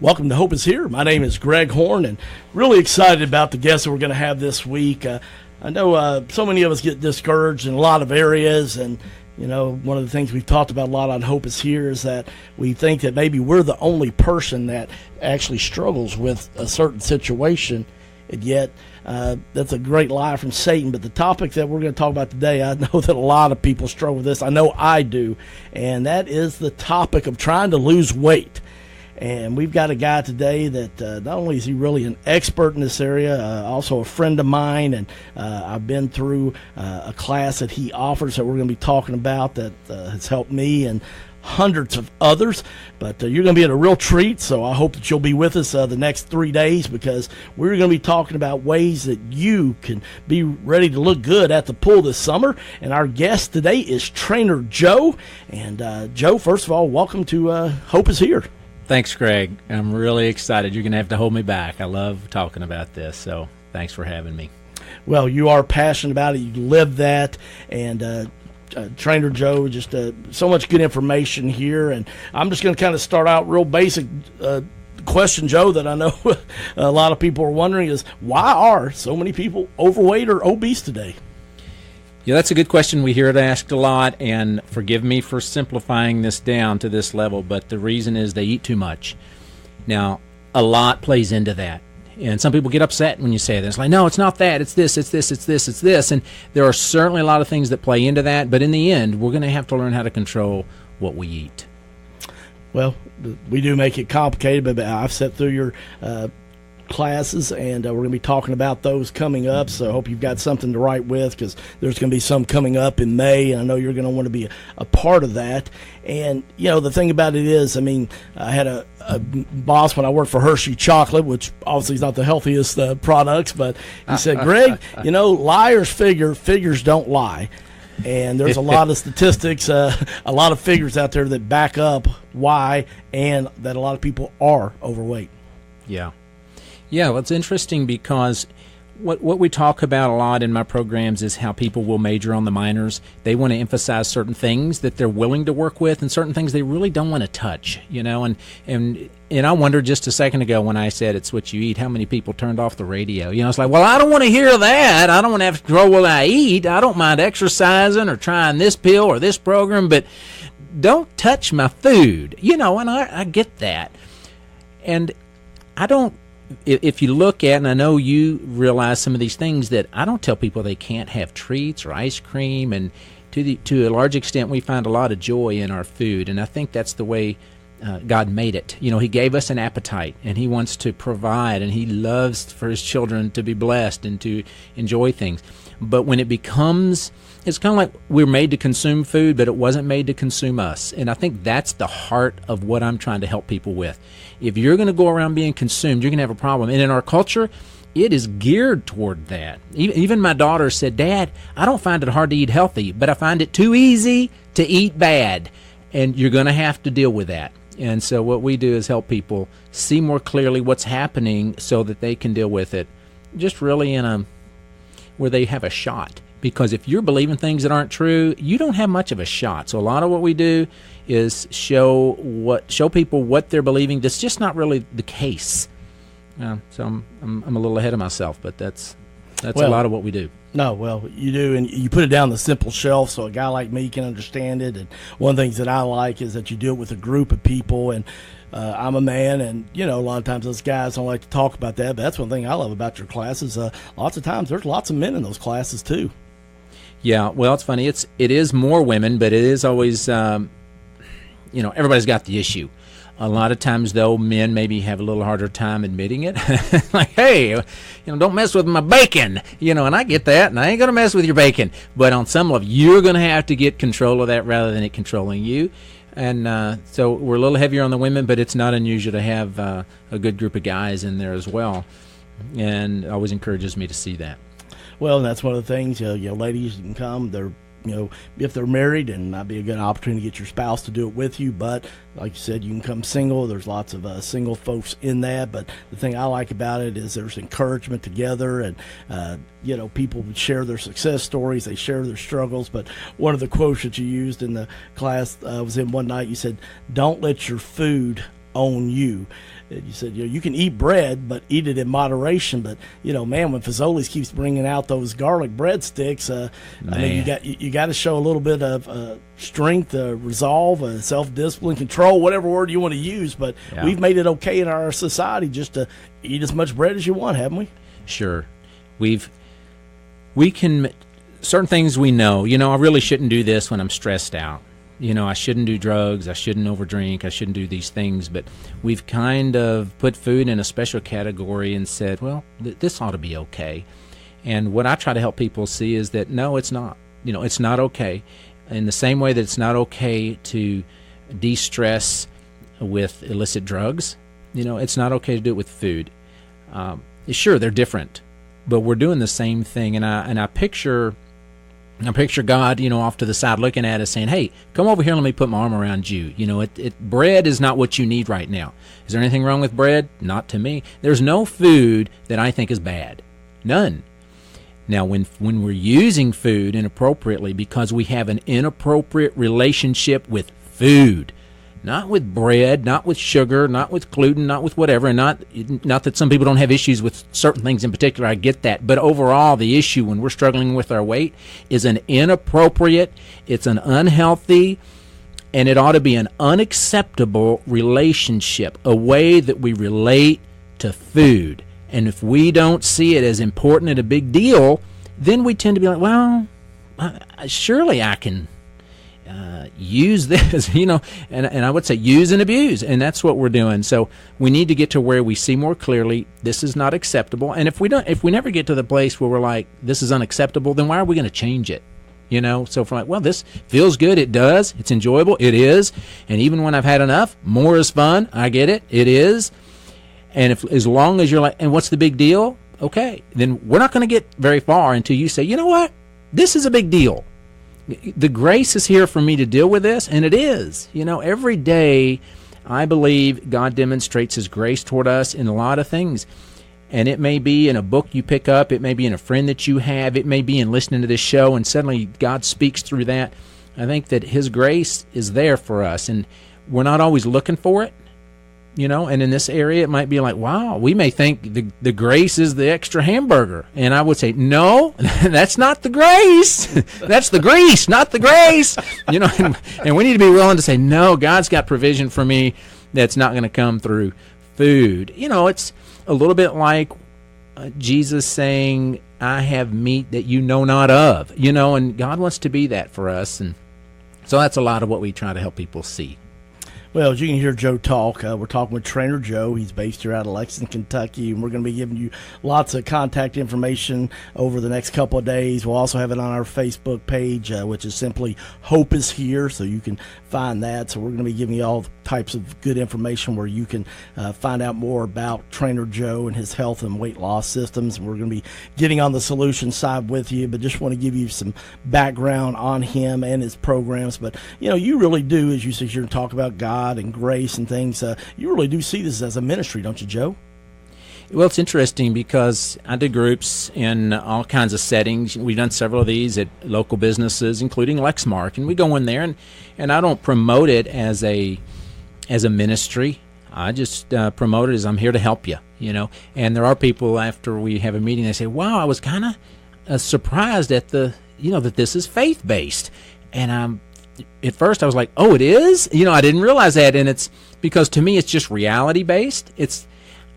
Welcome to Hope is Here. My name is Greg Horn, and really excited about the guests that we're going to have this week. I know so many of us get discouraged in a lot of areas, and one of the things we've talked about a lot on Hope is Here is that we think that maybe we're the only person that actually struggles with a certain situation, and yet that's a great lie from Satan. But the topic that we're going to talk about today, I know that a lot of people struggle with this. I know I do, and that is the topic of trying to lose weight. And we've got a guy today that not only is he really an expert in this area, also a friend of mine, and I've been through a class that he offers that we're going to be talking about that has helped me and hundreds of others. But you're going to be in a real treat, so I hope that you'll be with us the next 3 days, because we're going to be talking about ways that you can be ready to look good at the pool this summer. And our guest today is Trainer Joe. And Joe, first of all, welcome to Hope is Here. Thanks, Greg. I'm really excited. You're going to have to hold me back. I love talking about this, so thanks for having me. Well, you are passionate about it. You live that, and Trainer Joe, just so much good information here. And I'm just going to kind of start out real basic question, Joe, that I know a lot of people are wondering is, why are so many people overweight or obese today? Yeah, that's a good question. We hear it asked a lot, and forgive me for simplifying this down to this level, but the reason is they eat too much. Now, a lot plays into that, and some people get upset when you say this. Like, no, it's not that. It's this, it's this, it's this, it's this. And there are certainly a lot of things that play into that, but in the end, we're going to have to learn how to control what we eat. Well, we do make it complicated, but I've sat through your classes, and we're going to be talking about those coming up, so I hope you've got something to write with, because there's going to be some coming up in May, and I know you're going to want to be a part of that. And the thing about it is, I mean, I had a boss when I worked for Hershey Chocolate, which obviously is not the healthiest products, but he said, Greg, liars figures don't lie. And there's a lot of statistics, a lot of figures out there that back up why, and that a lot of people are overweight. Yeah, well, it's interesting because what we talk about a lot in my programs is how people will major on the minors. They want to emphasize certain things that they're willing to work with and certain things they really don't want to touch, And I wondered just a second ago when I said it's what you eat, how many people turned off the radio. It's like, well, I don't want to hear that. I don't want to have to control what I eat. I don't mind exercising or trying this pill or this program, but don't touch my food, and I get that. And I don't. If you look at, and I know you realize some of these things, that I don't tell people they can't have treats or ice cream, and to a large extent we find a lot of joy in our food, and I think that's the way God made it. He gave us an appetite, and He wants to provide, and He loves for His children to be blessed and to enjoy things. But when it becomes, it's kind of like we're made to consume food, but it wasn't made to consume us. And I think that's the heart of what I'm trying to help people with. If you're going to go around being consumed, you're going to have a problem. And in our culture, it is geared toward that. Even my daughter said, Dad, I don't find it hard to eat healthy, but I find it too easy to eat bad. And you're going to have to deal with that. And so what we do is help people see more clearly what's happening so that they can deal with it just really where they have a shot. Because if you're believing things that aren't true, you don't have much of a shot. So a lot of what we do is show people what they're believing that's just not really the case. So I'm a little ahead of myself, but that's a lot of what we do. No, well, you do, and you put it down the simple shelf so a guy like me can understand it. And one of the things that I like is that you do it with a group of people, and I'm a man, and a lot of times those guys don't like to talk about that, but that's one thing I love about your classes. Lots of times there's lots of men in those classes too. Yeah, well, it's funny. It is more women, but it is always, everybody's got the issue. A lot of times, though, men maybe have a little harder time admitting it. Like, hey, don't mess with my bacon, and I get that, and I ain't going to mess with your bacon. But on some level, you're going to have to get control of that rather than it controlling you. And so we're a little heavier on the women, but it's not unusual to have a good group of guys in there as well. And it always encourages me to see that. Well, and that's one of the things, ladies can come. They're, if they're married, and that'd be a good opportunity to get your spouse to do it with you. But like you said, you can come single. There's lots of single folks in that. But the thing I like about it is there's encouragement together, and people share their success stories. They share their struggles. But one of the quotes that you used in the class was in one night. You said, "Don't let your food own you. You said, you can eat bread, but eat it in moderation. But, man, when Fazoli's keeps bringing out those garlic breadsticks, I mean, you got to show a little bit of strength, resolve, self-discipline, control, whatever word you want to use. But we've made it okay in our society just to eat as much bread as you want, haven't we? Sure. We can, certain things we know, I really shouldn't do this when I'm stressed out. I shouldn't do drugs, I shouldn't overdrink, I shouldn't do these things, but we've kind of put food in a special category and said, well, this ought to be okay. And what I try to help people see is that, no, it's not. It's not okay. In the same way that it's not okay to de-stress with illicit drugs, it's not okay to do it with food. Sure, they're different, but we're doing the same thing. And I picture God, off to the side looking at us saying, hey, come over here and let me put my arm around you. Bread is not what you need right now. Is there anything wrong with bread? Not to me. There's no food that I think is bad. None. Now, when we're using food inappropriately because we have an inappropriate relationship with food, not with bread, not with sugar, not with gluten, not with whatever, and not that some people don't have issues with certain things in particular, I get that, but overall the issue when we're struggling with our weight is an inappropriate, it's an unhealthy, and it ought to be an unacceptable relationship, a way that we relate to food. And if we don't see it as important and a big deal, then we tend to be like, well, surely I can use this, and I would say use and abuse, and that's what we're doing. So we need to get to where we see more clearly this is not acceptable. And if we never get to the place where we're like this is unacceptable, then why are we going to change it? So if we're like, well, this feels good, it does, it's enjoyable, it is, and even when I've had enough, more is fun, I get it, it is. And as long as you're like, and what's the big deal? Okay, then we're not going to get very far until you say, you know what, this is a big deal. The grace is here for me to deal with this, and it is. Every day I believe God demonstrates His grace toward us in a lot of things. And it may be in a book you pick up, it may be in a friend that you have, it may be in listening to this show, and suddenly God speaks through that. I think that His grace is there for us, and we're not always looking for it. And in this area, it might be like, wow, we may think the grace is the extra hamburger. And I would say, no, that's not the grace. That's the grease, not the grace. And we need to be willing to say, no, God's got provision for me that's not going to come through food. It's a little bit like Jesus saying, I have meat that you know not of, and God wants to be that for us. And so that's a lot of what we try to help people see. Well, as you can hear Joe talk, we're talking with Trainer Joe. He's based here out of Lexington, Kentucky, and we're going to be giving you lots of contact information over the next couple of days. We'll also have it on our Facebook page, which is simply Hope is Here, so you can find that. So we're going to be giving you all types of good information where you can find out more about Trainer Joe and his health and weight loss systems. And we're going to be getting on the solution side with you, but just want to give you some background on him and his programs. But, you really do, as you sit here and talk about God and grace and things, you really do see this as a ministry, don't you, Joe? Well, it's interesting because I did groups in all kinds of settings. We've done several of these at local businesses, including Lexmark, and we go in there, and I don't promote it as a ministry. I just promote it as I'm here to help you, And there are people after we have a meeting, they say, wow, I was kind of surprised at that this is faith-based. And at first I was like, oh, it is? I didn't realize that. And it's because to me it's just reality-based.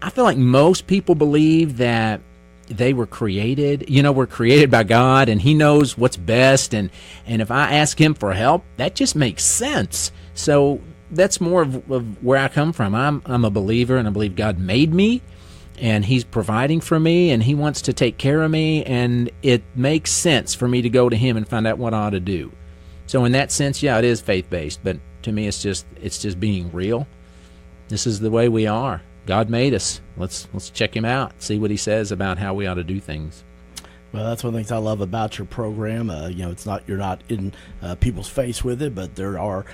I feel like most people believe that they were created, we're created by God and He knows what's best. And if I ask Him for help, that just makes sense. So that's more of where I come from. I'm a believer, and I believe God made me, and He's providing for me, and He wants to take care of me, and it makes sense for me to go to Him and find out what I ought to do. So in that sense, yeah, it is faith-based, but to me it's just being real. This is the way we are. God made us. Let's check Him out, see what He says about how we ought to do things. Well, that's one of the things I love about your program. It's not, you're not in people's face with it, but there are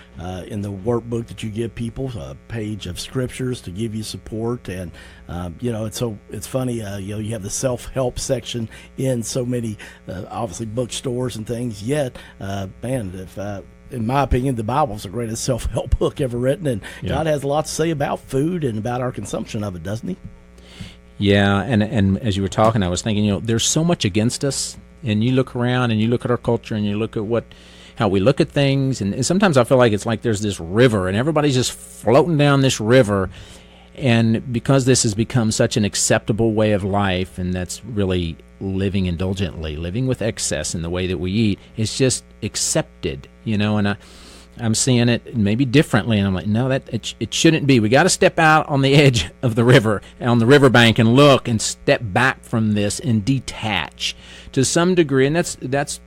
in the workbook that you give people a page of scriptures to give you support. And it's funny. You have the self-help section in so many obviously bookstores and things. Yet, if in my opinion, the Bible's the greatest self-help book ever written, and God has a lot to say about food and about our consumption of it, doesn't he? Yeah, and as you were talking, I was thinking, there's so much against us, and you look around and you look at our culture and you look at how we look at things, and sometimes I feel like it's like there's this river, and everybody's just floating down this river, and because this has become such an acceptable way of life, and that's really living indulgently, living with excess in the way that we eat, it's just accepted, and I'm seeing it maybe differently, and I'm like, no, it shouldn't be. We got to step out on the edge of the river, on the riverbank, and look and step back from this and detach to some degree. And that's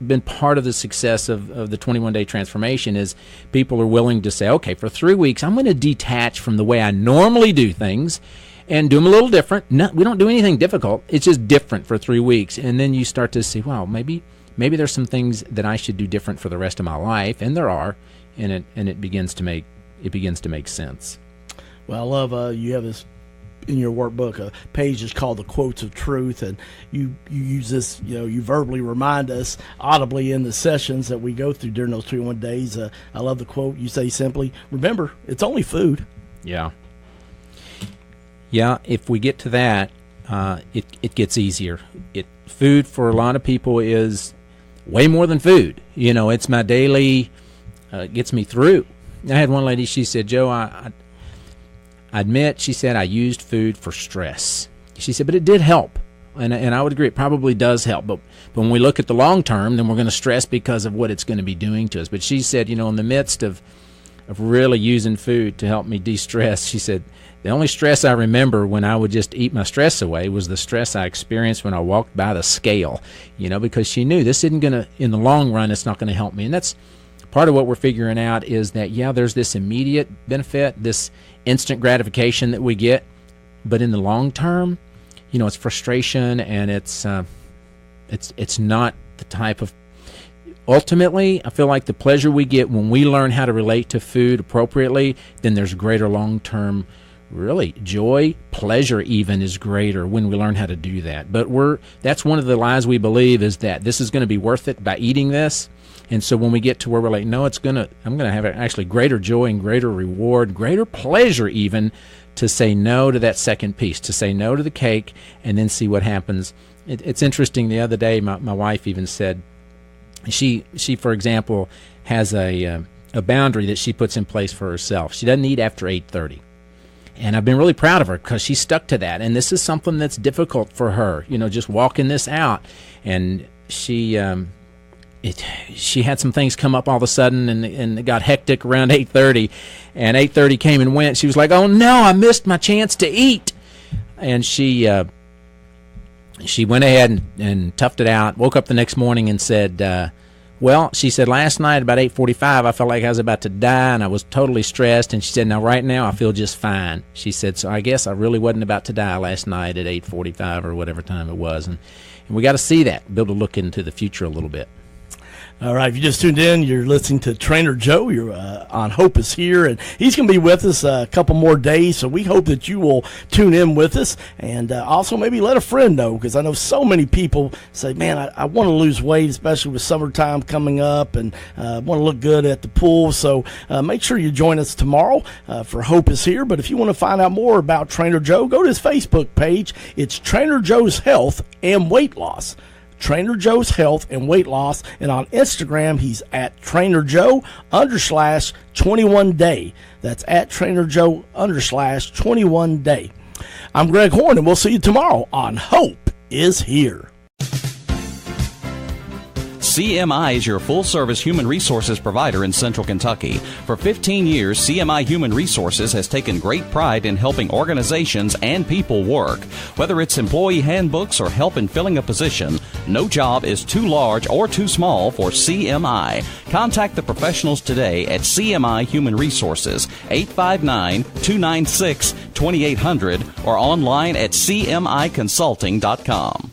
been part of the success of the 21-day transformation, is people are willing to say, okay, for 3 weeks, I'm going to detach from the way I normally do things and do them a little different. No, we don't do anything difficult. It's just different for 3 weeks. And then you start to see, wow, maybe there's some things that I should do different for the rest of my life, and there are, and it begins to make sense. Well, I love you have this in your workbook, a page is called the Quotes of Truth, and you use this, you verbally remind us audibly in the sessions that we go through during those 21 days. I love the quote. You say simply, remember, it's only food. Yeah, if we get to that, it gets easier. Food for a lot of people is way more than food. It's my daily, gets me through. I had one lady, she said, Joe, I admit, she said, I used food for stress. She said, but it did help. And I would agree, it probably does help. But when we look at the long term, then we're going to stress because of what it's going to be doing to us. But she said, in the midst of really using food to help me de-stress, she said, the only stress I remember when I would just eat my stress away was the stress I experienced when I walked by the scale, because she knew this isn't going to, in the long run, it's not going to help me. And that's part of what we're figuring out, is that, there's this immediate benefit, this instant gratification that we get, but in the long term, it's frustration, and it's not the type of, ultimately, I feel like the pleasure we get when we learn how to relate to food appropriately, then there's greater long-term, really, joy, pleasure even is greater when we learn how to do that. But that's one of the lies we believe, is that this is going to be worth it by eating this. And so when we get to where we're like, no, I'm going to have actually greater joy and greater reward, greater pleasure even, to say no to that second piece, to say no to the cake, and then see what happens. It's interesting. The other day, my wife even said, she for example, has a boundary that she puts in place for herself. She doesn't eat after 8:30. And I've been really proud of her, because she stuck to that. And this is something that's difficult for her, just walking this out. And she had some things come up all of a sudden, and it got hectic around 8:30. And 8:30 came and went. She was like, oh, no, I missed my chance to eat. And she went ahead and toughed it out, woke up the next morning and said, she said, last night about 8:45, I felt like I was about to die, and I was totally stressed. And she said, now right now I feel just fine. She said, so I guess I really wasn't about to die last night at 8:45 or whatever time it was. And we got to see that, be able to look into the future a little bit. All right, if you just tuned in, you're listening to Trainer Joe. You're on Hope is Here, and he's going to be with us a couple more days, so we hope that you will tune in with us. And also maybe let a friend know, because I know so many people say, man, I want to lose weight, especially with summertime coming up, and want to look good at the pool. So make sure you join us tomorrow for Hope is Here. But if you want to find out more about Trainer Joe, go to his Facebook page. It's Trainer Joe's Health and Weight Loss. Trainer Joe's Health and Weight Loss, and on Instagram he's at Trainer Joe _21day. That's at Trainer Joe _21day. I'm Greg Horn, and we'll see you tomorrow on Hope is Here. CMI is your full-service human resources provider in Central Kentucky. For 15 years, CMI Human Resources has taken great pride in helping organizations and people work. Whether it's employee handbooks or help in filling a position, no job is too large or too small for CMI. Contact the professionals today at CMI Human Resources, 859-296-2800, or online at cmiconsulting.com.